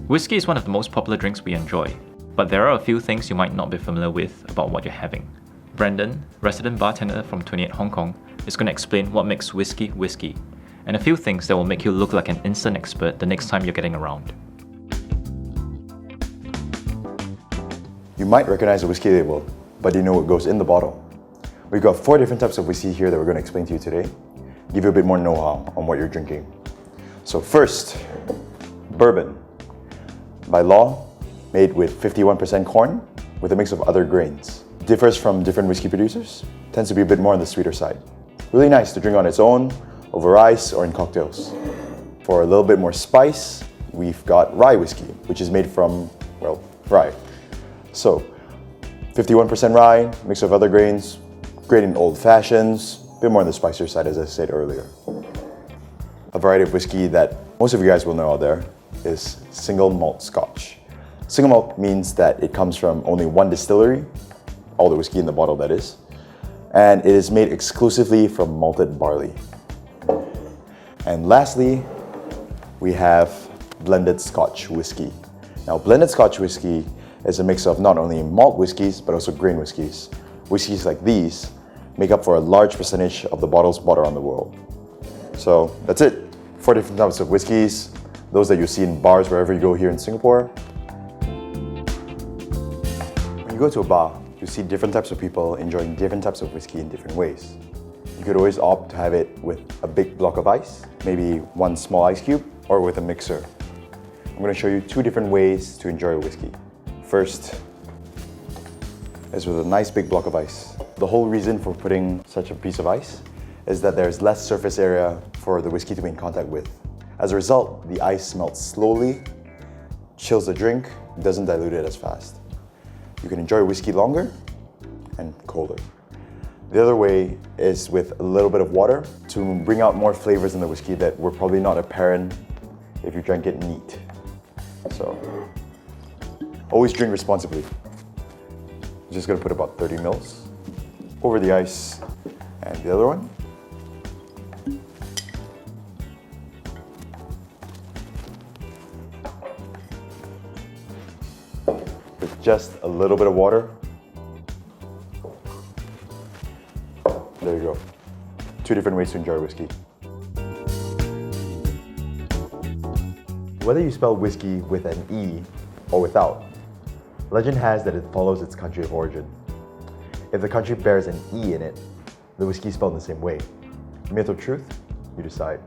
Whiskey is one of the most popular drinks we enjoy, but there are a few things you might not be familiar with about what you're having. Brendon, resident bartender from 28 Hong Kong, is going to explain what makes whiskey whiskey, and a few things that will make you look like an instant expert the next time you're getting around. You might recognize the whiskey label, but do you know what goes in the bottle? We've got 4 different types of whiskey here that we're going to explain to you today, give you a bit more know-how on what you're drinking. So first, bourbon. By law, made with 51% corn with a mix of other grains. Differs from different whiskey producers, tends to be a bit more on the sweeter side. Really nice to drink on its own, over ice, or in cocktails. For a little bit more spice, we've got rye whiskey, which is made from, well, rye. So, 51% rye, mix of other grains, great in old fashions, a bit more on the spicier side as I said earlier. A variety of whiskey that most of you guys will know out there is single malt Scotch. Single malt means that it comes from only one distillery, all the whiskey in the bottle that is, and it is made exclusively from malted barley. And lastly, we have blended Scotch whiskey. Now, blended Scotch whiskey is a mix of not only malt whiskies, but also grain whiskies. Whiskies like these make up for a large percentage of the bottles bought around the world. So that's it. 4 different types of whiskies, those that you see in bars wherever you go here in Singapore. When you go to a bar, you see different types of people enjoying different types of whiskey in different ways. You could always opt to have it with a big block of ice, maybe 1 small ice cube, or with a mixer. I'm going to show you 2 different ways to enjoy a whiskey. First is with a nice big block of ice. The whole reason for putting such a piece of ice is that there's less surface area for the whiskey to be in contact with. As a result, the ice melts slowly, chills the drink, doesn't dilute it as fast. You can enjoy whiskey longer and colder. The other way is with a little bit of water to bring out more flavors in the whiskey that were probably not apparent if you drank it neat. So, always drink responsibly. I'm just gonna put about 30 mils over the ice. And the other one. With just a little bit of water. There you go. 2 different ways to enjoy whiskey. Whether you spell whiskey with an E or without, legend has that it follows its country of origin. If the country bears an E in it, the whiskey is spelled in the same way. Myth or truth? You decide.